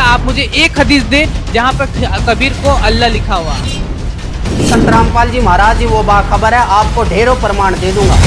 आप मुझे एक हदीस दें जहाँ पर कबीर को अल्लाह लिखा हुआ। संत रामपाल जी महाराज जी वो बाखबर है, आपको ढेरों प्रमाण दे दूंगा।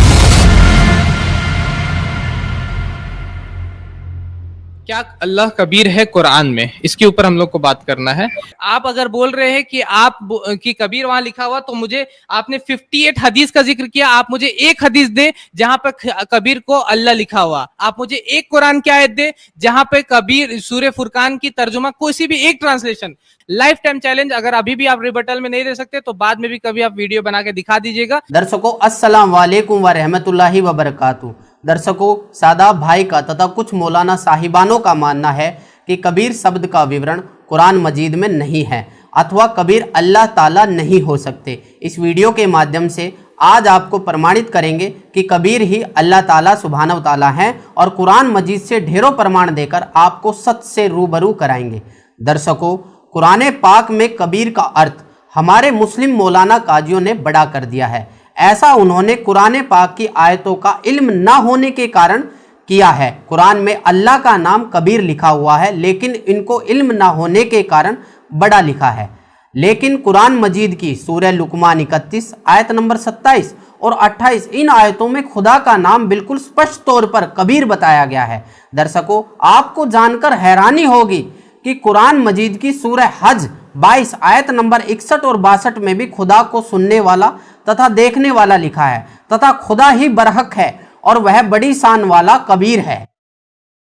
क्या अल्लाह कबीर है कुरान में? इसके ऊपर हम लोग को बात करना है। आप अगर बोल रहे हैं कि कबीर वहां लिखा हुआ, तो मुझे आपने 58 हदीस का जिक्र किया, आप मुझे एक हदीस दें जहां पर कबीर को अल्लाह लिखा हुआ। आप मुझे एक कुरान की आयत दें जहां पे कबीर सूरह फुरकान की तर्जुमा किसी भी एक ट्रांसलेशन। लाइफ टाइम चैलेंज, अगर अभी भी आप रिबटल में नहीं दे सकते तो बाद में भी कभी आप वीडियो बना के दिखा दीजिएगा। दर्शकों अस्सलाम वालेकुम व रहमतुल्लाहि व बरकातुहू। दर्शकों सादाब भाई का तथा कुछ मौलाना साहिबानों का मानना है कि कबीर शब्द का विवरण कुरान मजीद में नहीं है अथवा कबीर अल्लाह ताला नहीं हो सकते। इस वीडियो के माध्यम से आज आपको प्रमाणित करेंगे कि कबीर ही अल्लाह ताला सुब्हानहू ताला हैं और कुरान मजीद से ढेरों प्रमाण देकर आपको सच से रूबरू कराएंगे। दर्शकों कुरान पाक में कबीर का अर्थ हमारे मुस्लिम मौलाना काजियों ने बड़ा कर दिया है। ऐसा उन्होंने कुरान पाक की आयतों का इल्म ना होने के कारण किया है। कुरान में अल्लाह का नाम कबीर लिखा हुआ है, लेकिन इनको इल्म ना होने के कारण बड़ा लिखा है। लेकिन कुरान मजीद की सूरह लुकमान 31 आयत नंबर 27 और 28 इन आयतों में खुदा का नाम बिल्कुल स्पष्ट तौर पर कबीर बताया गया है। दर्शकों आपको जानकर हैरानी होगी कि कुरान मजीद की सूरह हज 22 आयत नंबर 61 और 62 में भी खुदा को सुनने वाला तथा देखने वाला लिखा है तथा खुदा ही बरहक है और वह बड़ी शान वाला कबीर है।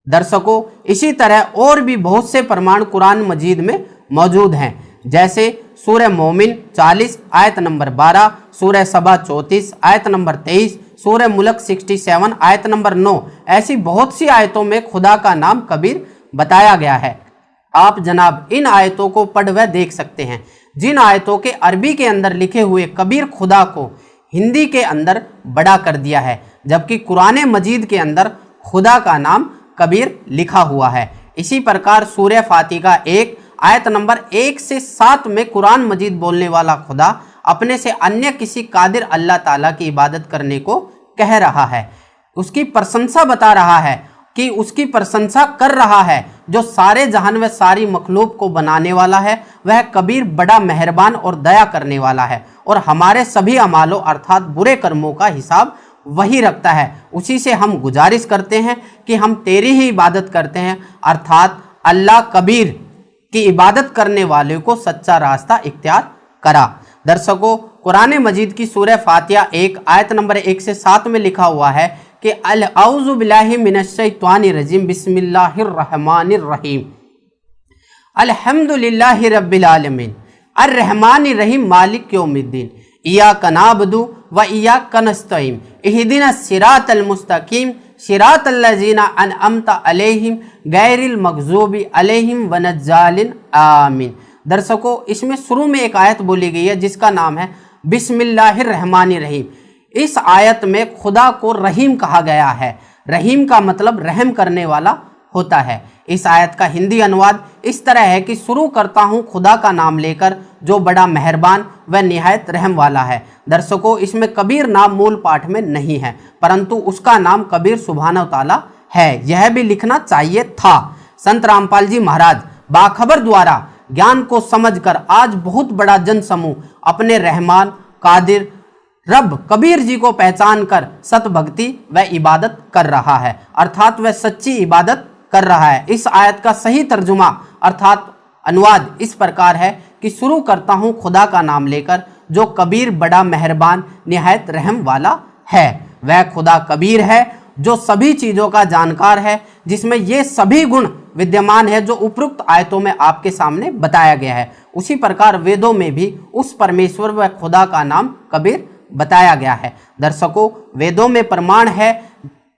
दर्शकों इसी तरह और भी बहुत से प्रमाण कुरान मजीद में मौजूद हैं, जैसे सूरह मोमिन 40 आयत नंबर 12, सूरह सबा 34 आयत नंबर 23, सूरह मुल्क 67 आयत नंबर 9। ऐसी बहुत सी आयतों में खुदा का नाम कबीर बताया गया है। आप जनाब इन आयतों को पढ़ व देख सकते हैं। जिन आयतों के अरबी के अंदर लिखे हुए कबीर खुदा को हिंदी के अंदर बड़ा कर दिया है, जबकि कुरान मजीद के अंदर खुदा का नाम कबीर लिखा हुआ है। इसी प्रकार सूरह फातिहा 1 आयत नंबर 1 से 7 में कुरान मजीद बोलने वाला खुदा अपने से अन्य किसी कादिर अल्लाह ताला की इबादत करने को कह रहा है, उसकी प्रशंसा बता रहा है कि उसकी प्रशंसा कर रहा है जो सारे जहान व सारी मखलूक को बनाने वाला है। वह कबीर बड़ा मेहरबान और दया करने वाला है और हमारे सभी अमालों अर्थात बुरे कर्मों का हिसाब वही रखता है। उसी से हम गुजारिश करते हैं कि हम तेरी ही इबादत करते हैं, अर्थात अल्लाह कबीर की इबादत करने वाले को सच्चा रास्ता इख्तियार करा। दर्शकों कुरान मजीद की सूरह फातिहा 1 आयत नंबर 1 से 7 में लिखा हुआ है कि औज़ु बिल्लाहि मिनश्शैतानिर रजीम बिस्मिल्लाहिर रहमानिर रहीम अल्हम्दुलिल्लाहि रब्बिल आलमीन अर्रहमानिर रहीम मालिक यौमिद्दीन इय्याका नअबुदु व इय्याका नस्तईन इहदिनस सिरातल मुस्तकीम सिरातल लज़ीना अनअमता अलैहिम गैरिल मग़ज़ूबि अलैहिम वलद्दालिन आमीन। दर्शकों इसमें शुरू में एक आयत बोली गई है जिसका नाम है बिस्मिल्लाहिर रहमानिर रहीम। इस आयत में खुदा को रहीम कहा गया है। रहीम का मतलब रहम करने वाला होता है। इस आयत का हिंदी अनुवाद इस तरह है कि शुरू करता हूँ खुदा का नाम लेकर जो बड़ा मेहरबान व निहायत रहम वाला है। दर्शकों इसमें कबीर नाम मूल पाठ में नहीं है, परंतु उसका नाम कबीर सुब्हानहू ताला है। यह भी लिखना चाहिए था। संत रामपाल जी महाराज बाखबर द्वारा ज्ञान को समझकर आज बहुत बड़ा जन समूह अपने रहमान कादिर रब कबीर जी को पहचान कर सत भक्ति व इबादत कर रहा है, अर्थात वह सच्ची इबादत कर रहा है। इस आयत का सही तर्जुमा अर्थात अनुवाद इस प्रकार है कि शुरू करता हूँ खुदा का नाम लेकर जो कबीर बड़ा मेहरबान निहायत रहम वाला है। वह खुदा कबीर है जो सभी चीज़ों का जानकार है, जिसमें ये सभी गुण विद्यमान है जो उपरोक्त आयतों में आपके सामने बताया गया है। उसी प्रकार वेदों में भी उस परमेश्वर व खुदा का नाम कबीर बताया गया है। दर्शकों वेदों में प्रमाण है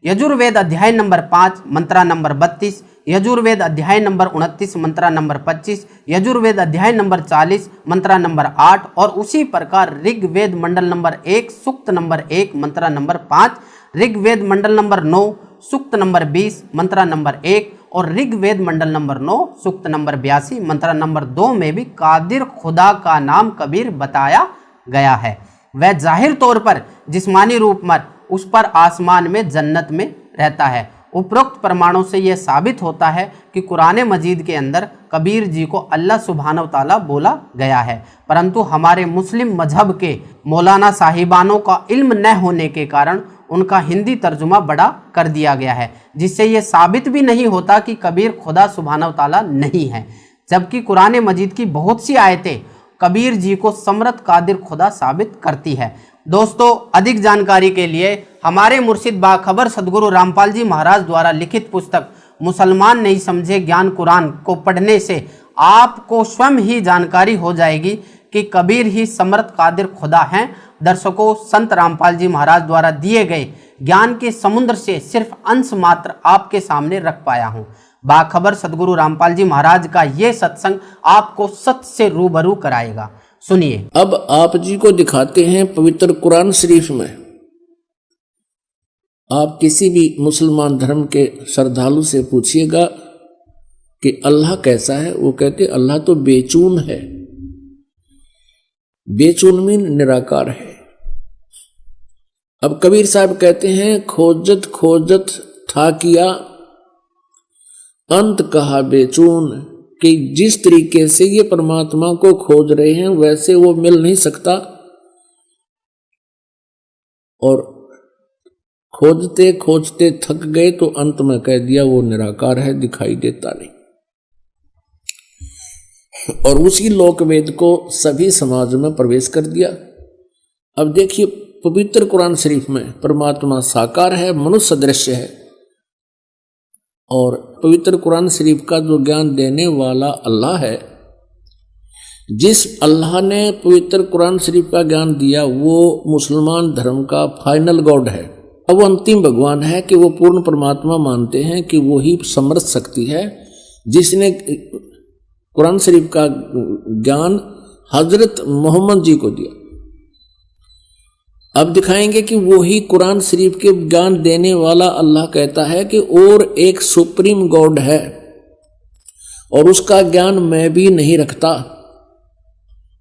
यजुर्वेद अध्याय नंबर 5 मंत्रा नंबर 32, यजुर्वेद अध्याय नंबर 29 मंत्रा नंबर 25, यजुर्वेद अध्याय नंबर 40 मंत्रा नंबर 8 और उसी प्रकार ऋग्वेद मंडल नंबर 1 सूक्त नंबर 1 मंत्रा नंबर 5, ऋग्वेद मंडल नंबर 9 सूक्त नंबर 20 मंत्रा नंबर 1 और ऋग्वेद मंडल नंबर 9 सूक्त नंबर 82 मंत्रा नंबर 2 में भी कादिर खुदा का नाम कबीर बताया गया है। वह जाहिर तौर पर जिस्मानी रूप में उस पर आसमान में जन्नत में रहता है। उपरोक्त प्रमाणों से यह साबित होता है कि कुरान मजीद के अंदर कबीर जी को अल्लाह सुब्हानहू तआला बोला गया है, परंतु हमारे मुस्लिम मजहब के मौलाना साहिबानों का इल्म न होने के कारण उनका हिंदी तर्जुमा बड़ा कर दिया गया है, जिससे यह साबित भी नहीं होता कि कबीर खुदा सुब्हानहू तआला नहीं है, जबकि कुरान मजीद की बहुत सी आयतें कबीर जी को समरत कादिर खुदा साबित करती है। दोस्तों, अधिक जानकारी के लिए हमारे मुर्शिद बाखबर सदगुरु रामपाल जी महाराज द्वारा लिखित पुस्तक मुसलमान नहीं समझे ज्ञान कुरान को पढ़ने से आपको स्वयं ही जानकारी हो जाएगी कि कबीर ही समरत कादिर खुदा हैं। दर्शकों, संत रामपाल जी महाराज द्वारा दिए गए ज्ञान के समुद्र से सिर्फ अंश मात्र आपके सामने रख पाया हूँ। बाखबर सदगुरु रामपाल जी महाराज का ये सत्संग आपको सत्य से रूबरू कराएगा। सुनिए। अब आप जी को दिखाते हैं पवित्र कुरान शरीफ में। आप किसी भी मुसलमान धर्म के श्रद्धालु से पूछिएगा कि अल्लाह कैसा है, वो कहते अल्लाह तो बेचून है। बेचून मीन निराकार है। अब कबीर साहब कहते हैं खोजत खोजत था किया अंत कहा बेचून, कि जिस तरीके से ये परमात्मा को खोज रहे हैं वैसे वो मिल नहीं सकता, और खोजते खोजते थक गए तो अंत में कह दिया वो निराकार है, दिखाई देता नहीं। और उसी लोकवेद को सभी समाज में प्रवेश कर दिया। अब देखिए पवित्र कुरान शरीफ में परमात्मा साकार है, मनुष्य सदृश है, और पवित्र कुरान शरीफ का जो ज्ञान देने वाला अल्लाह है, जिस अल्लाह ने पवित्र कुरान शरीफ का ज्ञान दिया वो मुसलमान धर्म का फाइनल गॉड है। अब वो अंतिम भगवान है कि वो पूर्ण परमात्मा मानते हैं कि वो ही समर्थ शक्ति है जिसने कुरान शरीफ का ज्ञान हजरत मोहम्मद जी को दिया। अब दिखाएंगे कि वो ही कुरान शरीफ के ज्ञान देने वाला अल्लाह कहता है कि और एक सुप्रीम गॉड है और उसका ज्ञान मैं भी नहीं रखता,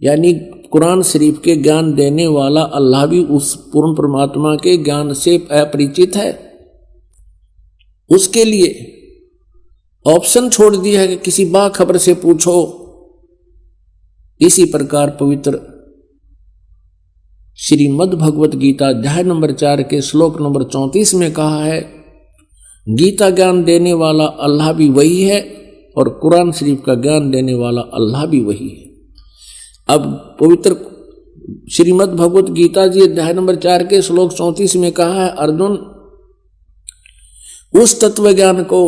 यानी कुरान शरीफ के ज्ञान देने वाला अल्लाह भी उस पूर्ण परमात्मा के ज्ञान से अपरिचित है। उसके लिए ऑप्शन छोड़ दिया है कि किसी बाखबर से पूछो। इसी प्रकार पवित्र श्रीमद् भगवत गीता अध्याय नंबर 4 के श्लोक नंबर 34 में कहा है गीता ज्ञान देने वाला अल्लाह भी वही है और कुरान शरीफ का ज्ञान देने वाला अल्लाह भी वही है। अब पवित्र श्रीमद् भगवत गीता जी अध्याय नंबर 4 के श्लोक 34 में कहा है अर्जुन, उस तत्व ज्ञान को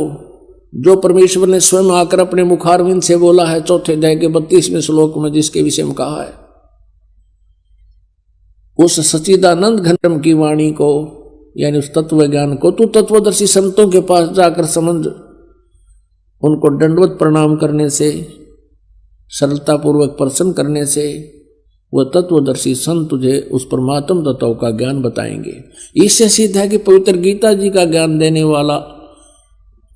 जो परमेश्वर ने स्वयं आकर अपने मुखारविंद से बोला है, चौथे अध्याय के 32वें श्लोक में जिसके विषय में कहा है, उस सच्चिदानंद घनम की वाणी को यानी उस तत्व ज्ञान को तू तत्वदर्शी संतों के पास जाकर समझ, उनको दंडवत प्रणाम करने से, सरलता पूर्वक प्रसन्न करने से वह तत्वदर्शी संत तुझे उस परमात्म तत्व का ज्ञान बताएंगे। इससे सिद्ध है कि पवित्र गीता जी का ज्ञान देने वाला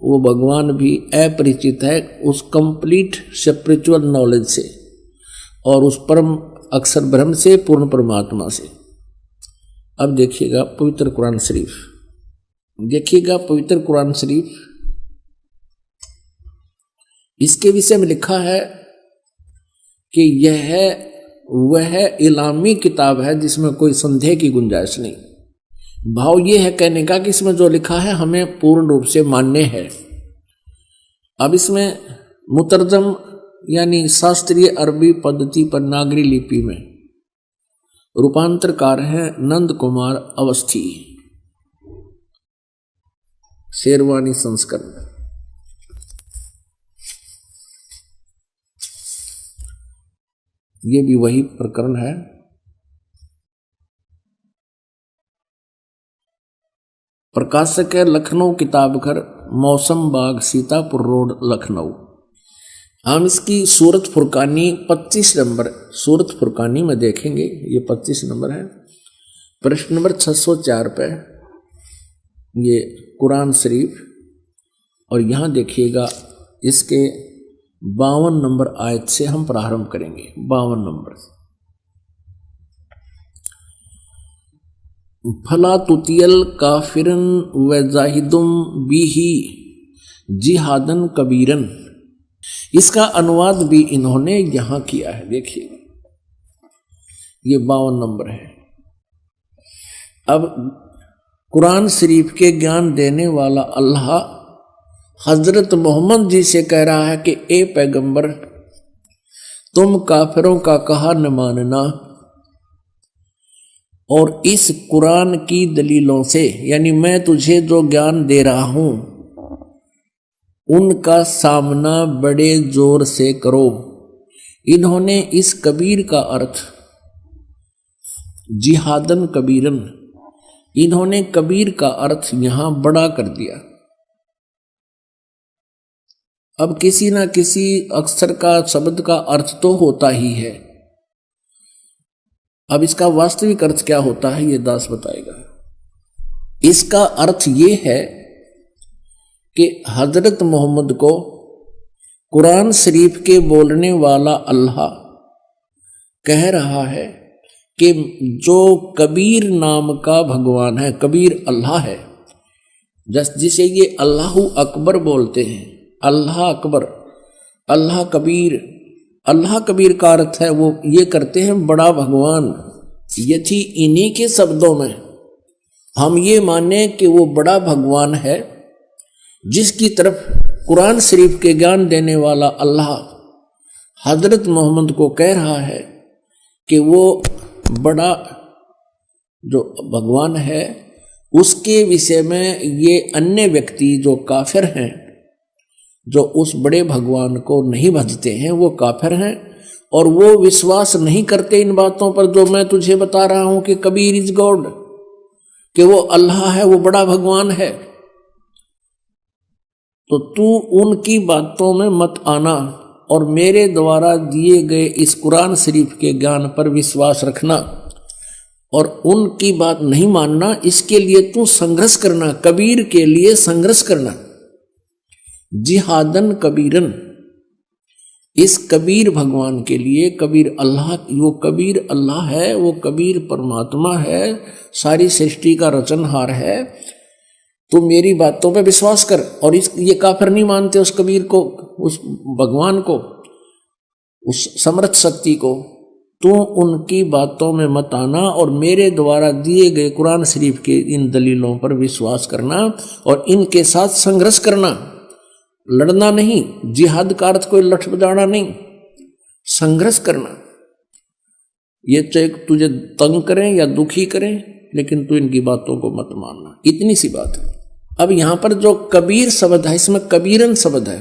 वो भगवान भी अपरिचित है उस कंप्लीट स्पिरिचुअल नॉलेज से और उस परम अक्षर ब्रह्म से, पूर्ण परमात्मा से। अब देखिएगा पवित्र कुरान शरीफ, देखिएगा पवित्र कुरान शरीफ, इसके विषय में लिखा है कि यह वह इलामी किताब है जिसमें कोई संदेह की गुंजाइश नहीं। भाव ये है कहने का कि इसमें जो लिखा है हमें पूर्ण रूप से मान्य है। अब इसमें मुतरजम यानी शास्त्रीय अरबी पद्धति पर नागरी लिपि में रूपांतरकार है नंद कुमार अवस्थी, शेरवानी संस्करण। ये भी वही प्रकरण है। प्रकाशक है लखनऊ किताब घर, मौसम बाग, सीतापुर रोड, लखनऊ। हम इसकी सूरत फुरकानी 25 नंबर सूरत फुरकानी में देखेंगे, ये 25 नंबर है। प्रश्न नंबर 604 पे ये कुरान शरीफ, और यहाँ देखिएगा इसके 52 नंबर आयत से हम प्रारंभ करेंगे। 52 नंबर फला तुतियल काफिरन व जाहिदुम बिही जिहादन कबीरन, इसका अनुवाद भी इन्होंने यहां किया है। देखिए ये 52 नंबर है। अब कुरान शरीफ के ज्ञान देने वाला अल्लाह हजरत मोहम्मद जी से कह रहा है कि ए पैगंबर, तुम काफिरों का कहा न मानना और इस कुरान की दलीलों से, यानी मैं तुझे जो ज्ञान दे रहा हूं उनका सामना बड़े जोर से करो। इन्होंने इस कबीर का अर्थ जिहादन कबीरन, इन्होंने कबीर का अर्थ यहां बड़ा कर दिया। अब किसी ना किसी अक्षर का शब्द का अर्थ तो होता ही है। अब इसका वास्तविक अर्थ क्या होता है ये दास बताएगा। इसका अर्थ ये है कि हजरत मोहम्मद को कुरान शरीफ के बोलने वाला अल्लाह कह रहा है कि जो कबीर नाम का भगवान है, कबीर अल्लाह है, जिसे ये अल्लाहु अकबर बोलते हैं, अल्लाह अकबर, अल्लाह कबीर। अल्लाह कबीर का अर्थ है वो ये करते हैं बड़ा भगवान। यदि इन्हीं के शब्दों में हम ये माने कि वो बड़ा भगवान है, जिसकी तरफ कुरान शरीफ के ज्ञान देने वाला अल्लाह हजरत मोहम्मद को कह रहा है कि वो बड़ा जो भगवान है, उसके विषय में ये अन्य व्यक्ति जो काफिर हैं, जो उस बड़े भगवान को नहीं भजते हैं, वो काफिर हैं और वो विश्वास नहीं करते इन बातों पर जो मैं तुझे बता रहा हूं कि कबीर इज गॉड, कि वो अल्लाह है, वो बड़ा भगवान है। तो तू उनकी बातों में मत आना और मेरे द्वारा दिए गए इस कुरान शरीफ के ज्ञान पर विश्वास रखना और उनकी बात नहीं मानना। इसके लिए तू संघर्ष करना, कबीर के लिए संघर्ष करना। जिहादन कबीरन, इस कबीर भगवान के लिए, कबीर अल्लाह, वो कबीर अल्लाह है, वो कबीर परमात्मा है, सारी सृष्टि का रचनहार है। तो मेरी बातों पे विश्वास कर। और ये काफिर नहीं मानते उस कबीर को, उस भगवान को, उस समर्थ शक्ति को। तू उनकी बातों में मत आना और मेरे द्वारा दिए गए कुरान शरीफ के इन दलीलों पर विश्वास करना और इनके साथ संघर्ष करना, लड़ना नहीं। जिहाद का अर्थ कोई लठ बजाना नहीं, संघर्ष करना। ये चाहे तुझे तंग करें या दुखी करें, लेकिन तू इनकी बातों को मत मानना। इतनी सी बात है। अब यहां पर जो कबीर शब्द है, इसमें कबीरन शब्द है,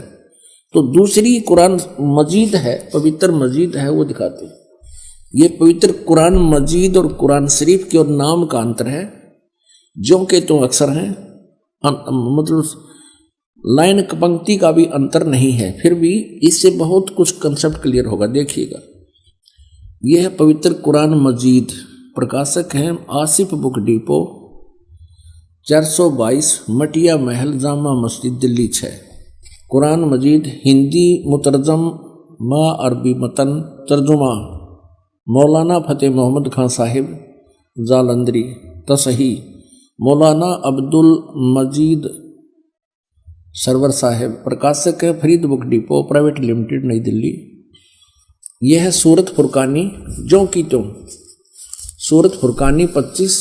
तो दूसरी कुरान मजीद है, पवित्र मजीद है, वो दिखाते हैं। ये पवित्र कुरान मजीद और कुरान शरीफ के और नाम का अंतर है। जो के तो अक्सर हैं, मतलब लाइन पंक्ति का भी अंतर नहीं है, फिर भी इससे बहुत कुछ कंसेप्ट क्लियर होगा। देखिएगा, यह है पवित्र कुरान मजीद। प्रकाशक हैं आसिफ बुक डिपो, 422 मटिया महल, जामा मस्जिद, दिल्ली 6। कुरान मजीद हिंदी मुतरजम मा अरबी मतन, तर्जुमा मौलाना फतेह मोहम्मद खान साहिब जालंधरी, तसही मौलाना अब्दुल मजीद सरवर साहिब। प्रकाशक है Farid book depot private limited, नई दिल्ली। यह है सूरत फुरकानी, जो की त्यों सूरत फुरकानी 25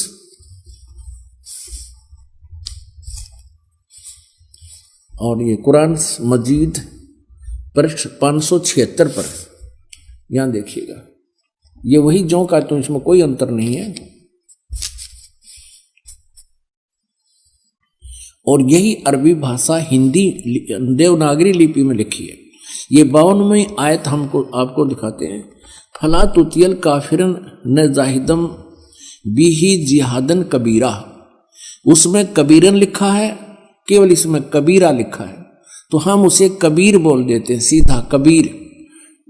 और ये कुरान मजीद पृष्ठ 576 पर। यहां देखिएगा, ये वही जो का त्यों, इसमें कोई अंतर नहीं है। और यही अरबी भाषा हिंदी देवनागरी लिपि में लिखी है। ये 52वीं आयत हमको आपको दिखाते हैं। फला तुतियल काफिरन न जाहिदम बिही जिहादन कबीरा, उसमें कबीरन लिखा है, केवल इसमें कबीरा लिखा है, तो हम उसे कबीर बोल देते हैं सीधा, कबीर।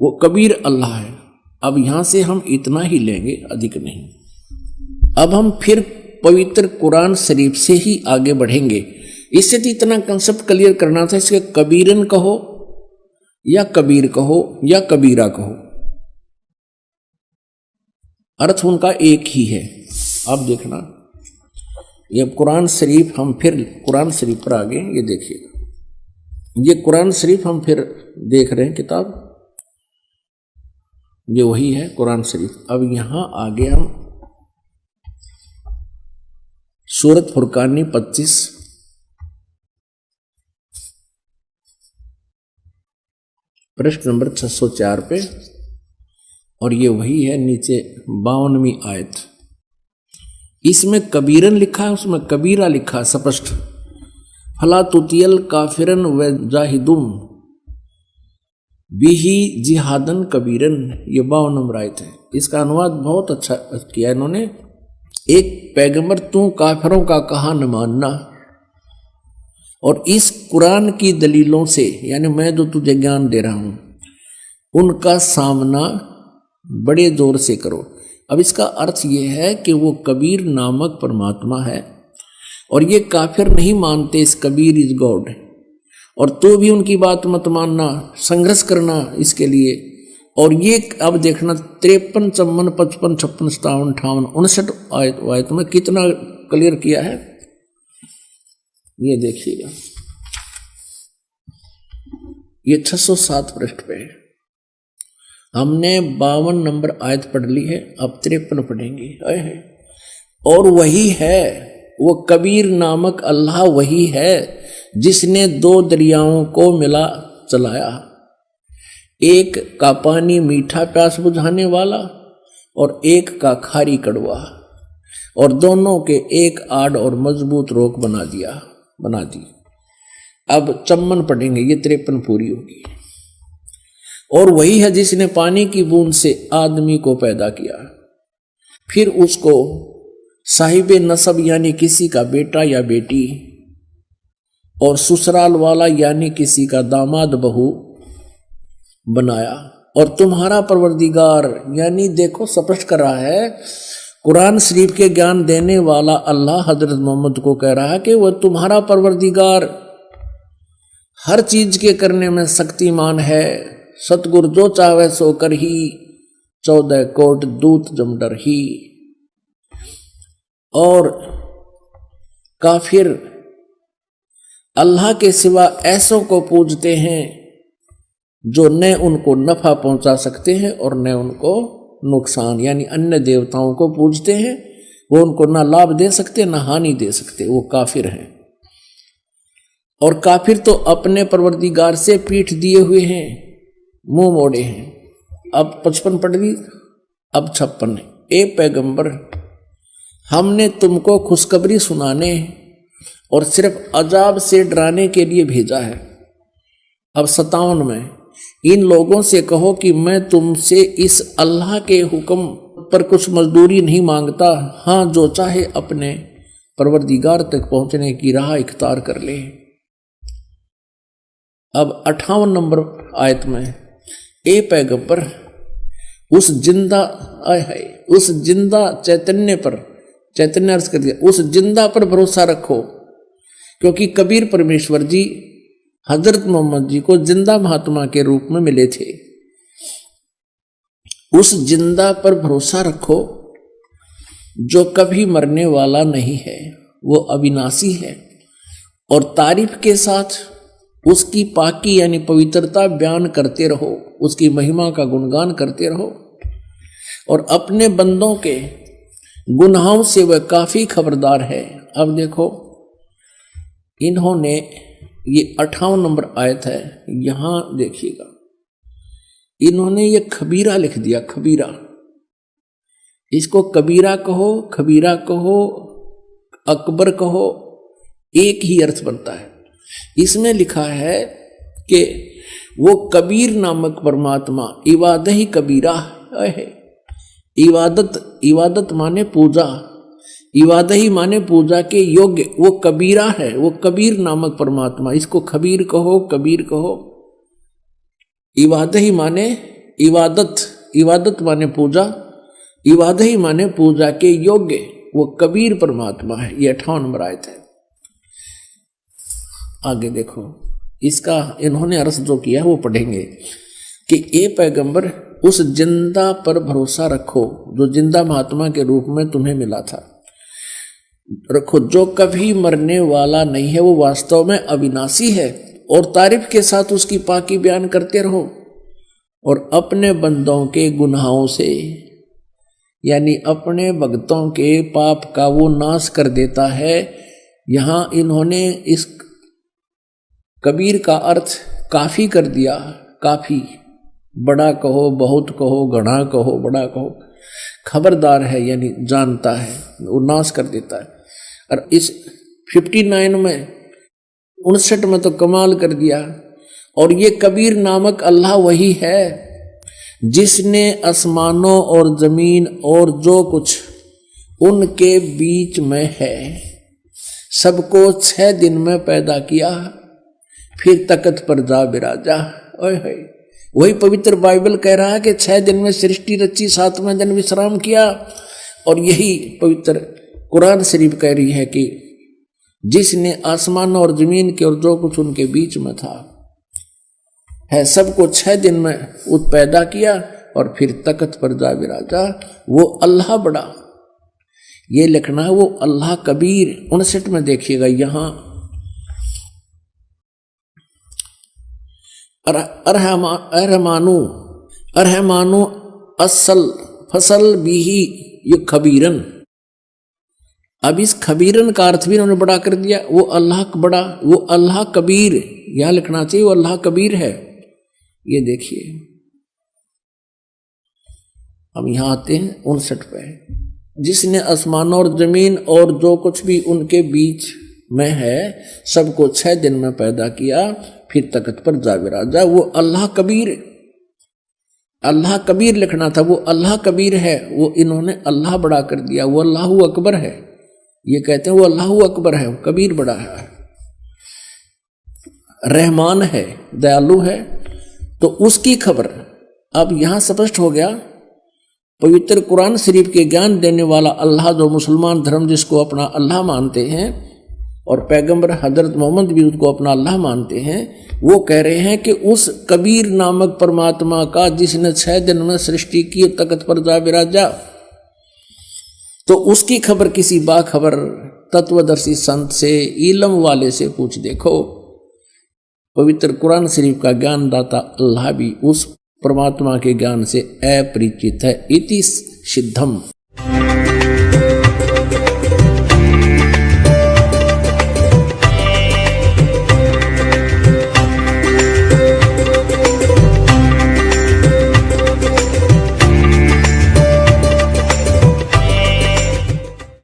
वो कबीर अल्लाह है। अब यहां से हम इतना ही लेंगे, अधिक नहीं। अब हम फिर पवित्र कुरान शरीफ से ही आगे बढ़ेंगे। इससे तो इतना कंसेप्ट क्लियर करना था, इसके कबीरन कहो या कबीर कहो या कबीरा कहो, अर्थ उनका एक ही है। अब देखना, ये कुरान शरीफ हम फिर कुरान शरीफ पर आ गए। ये देखिएगा, ये कुरान शरीफ हम फिर देख रहे हैं किताब, ये वही है कुरान शरीफ। अब यहां आगे हम सूरत फुरकानी 25 प्रश्न नंबर 604 पे, और ये वही है नीचे 52वीं आयत। इसमें कबीरन लिखा है, उसमें कबीरा लिखा है स्पष्ट। फला तुतियल काफिरन व जाहिदुम बिही जिहादन कबीरन, ये 52 नंबर आयत है। इसका अनुवाद बहुत अच्छा किया इन्होंने। एक पैगंबर तू काफिरों का कहा न मानना, और इस कुरान की दलीलों से, यानी मैं जो तुझे ज्ञान दे रहा हूं, उनका सामना बड़े जोर से करो। अब इसका अर्थ यह है कि वो कबीर नामक परमात्मा है, और ये काफिर नहीं मानते इस कबीर इज गॉड, और तो भी उनकी बात मत मानना, संघर्ष करना इसके लिए। और ये अब देखना 53, 54, 55, 56, 57, 58, 59 आयत में कितना क्लियर किया है, ये देखिएगा। ये 607 पृष्ठ पे है। हमने 52 नंबर आयत पढ़ ली है, अब 53 पढ़ेंगे। और वही है वो कबीर नामक अल्लाह, वही है जिसने 2 दरियाओं को मिला चलाया, एक का पानी मीठा प्यास बुझाने वाला और एक का खारी कड़वा, और दोनों के एक आड़ और मजबूत रोक बना दी। अब 54 पढ़ेंगे, ये 53 पूरी होगी। और वही है जिसने पानी की बूंद से आदमी को पैदा किया, फिर उसको साहिब नसब यानी किसी का बेटा या बेटी, और ससुराल वाला यानी किसी का दामाद बहू बनाया। और तुम्हारा परवरदिगार, यानी देखो स्पष्ट कर रहा है, कुरान शरीफ के ज्ञान देने वाला अल्लाह हजरत मोहम्मद को कह रहा है कि वह तुम्हारा परवरदिगार हर चीज के करने में शक्तिमान है, सतगुर जो चाहे सो कर ही, 14 कोट दूत जमडर ही। और काफिर अल्लाह के सिवा ऐसों को पूजते हैं जो न उनको नफा पहुंचा सकते हैं और न उनको नुकसान, यानी अन्य देवताओं को पूजते हैं, वो उनको ना लाभ दे सकते ना हानि दे सकते, वो काफिर हैं। और काफिर तो अपने परवरदिगार से पीठ दिए हुए हैं, मुंह मोड़े हैं। अब 55 पढ़ ली, अब 56। ए पैगंबर, हमने तुमको खुशखबरी सुनाने और सिर्फ अजाब से डराने के लिए भेजा है। अब 57 में, इन लोगों से कहो कि मैं तुमसे इस अल्लाह के हुक्म पर कुछ मजदूरी नहीं मांगता, हाँ जो चाहे अपने परवरदिगार तक पहुंचने की राह इख्तियार कर ले। अब 58 नंबर आयत में, ए पैगंबर, उस जिंदा चैतन्य पर, चैतन्य अर्थ कर दिया, उस जिंदा पर भरोसा रखो, क्योंकि कबीर परमेश्वर जी हजरत मोहम्मद जी को जिंदा महात्मा के रूप में मिले थे। उस जिंदा पर भरोसा रखो जो कभी मरने वाला नहीं है, वो अविनाशी है। और तारीफ के साथ उसकी पाकी यानी पवित्रता बयान करते रहो, उसकी महिमा का गुणगान करते रहो, और अपने बंदों के गुनाहों से वह काफी खबरदार है। अब देखो, इन्होंने ये 58 नंबर आयत है, यहां देखिएगा, इन्होंने ये खबीरा लिख दिया, खबीरा। इसको कबीरा कहो, खबीरा कहो, अकबर कहो, एक ही अर्थ बनता है। इसमें लिखा है कि वो कबीर नामक परमात्मा इबादत ही कबीरा है। इबादत माने पूजा, इबादत ही माने पूजा के योग्य, वो कबीरा है, वो कबीर नामक परमात्मा। इसको खबीर कहो, कबीर कहो। इबादत ही माने इबादत माने पूजा, इबादत ही माने पूजा के योग्य, वो कबीर परमात्मा है। ये 58 नंबर आयत है। आगे देखो, इसका इन्होंने अर्थ जो किया वो पढ़ेंगे कि ए पैगंबर, उस जिंदा पर भरोसा रखो जो जिंदा महात्मा के रूप में तुम्हें मिला था। रखो, जो कभी मरने वाला नहीं है वो वास्तव में अविनाशी है, और तारीफ के साथ उसकी पाकी बयान करते रहो, और अपने बंदों के गुनाहों से यानी अपने भक्तों के पाप का वो नाश कर देता है। यहां इन्होंने इस कबीर का अर्थ काफी कर दिया। काफी, बड़ा कहो, बहुत कहो, घना कहो, बड़ा कहो, खबरदार है यानी जानता है, वो नाश कर देता है। और इस 59 में 59 में तो कमाल कर दिया। और ये कबीर नामक अल्लाह वही है जिसने आसमानों और जमीन और जो कुछ उनके बीच में है सबको 6 दिन में पैदा किया, फिर तख्त पर जा बिराजा। ओए होए, वही पवित्र बाइबल कह रहा है कि 6 दिन में सृष्टि रची, 7वें दिन विश्राम किया। और यही पवित्र कुरान शरीफ कह रही है कि जिसने आसमान और जमीन के और जो कुछ उनके बीच में था है सबको 6 दिन में पैदा किया और फिर तख्त पर जा बिराजा। वो अल्लाह बड़ा, ये लिखना है वो अल्लाह कबीर। 59 में देखिएगा, यहां अरहमानु असल फसल बीही यु खबीरन। अब इस खबीरन का अर्थ भी उन्होंने बड़ा कर दिया। वो अल्लाह बड़ा, वो अल्लाह कबीर, यहां लिखना चाहिए वो अल्लाह कबीर है। ये देखिए, हम यहां आते हैं 59 पे, जिसने आसमान और जमीन और जो कुछ भी उनके बीच में है सबको 6 दिन में पैदा किया, फिर तख्त पर जा बिराजा। वो अल्लाह कबीर, अल्लाह कबीर लिखना था, वो अल्लाह कबीर है। वो इन्होंने अल्लाह बड़ा कर दिया, वो अल्लाहु अकबर है। ये कहते हैं वो अल्लाहु अकबर है, वो कबीर बड़ा है। रहमान है, दयालु है, तो उसकी खबर अब यहां स्पष्ट हो गया। पवित्र कुरान शरीफ के ज्ञान देने वाला अल्लाह, जो मुसलमान धर्म जिसको अपना अल्लाह मानते हैं, और पैगंबर हजरत मोहम्मद भी उसको अपना अल्लाह मानते हैं, वो कह रहे हैं कि उस कबीर नामक परमात्मा का जिसने 6 दिन में सृष्टि की, तख्त पर जा बिराजा, तो उसकी खबर किसी बाखबर तत्वदर्शी संत से, इल्म वाले से पूछ देखो। पवित्र कुरान शरीफ का ज्ञान दाता अल्लाह भी उस परमात्मा के ज्ञान से अपरिचित है। इति सिद्धम।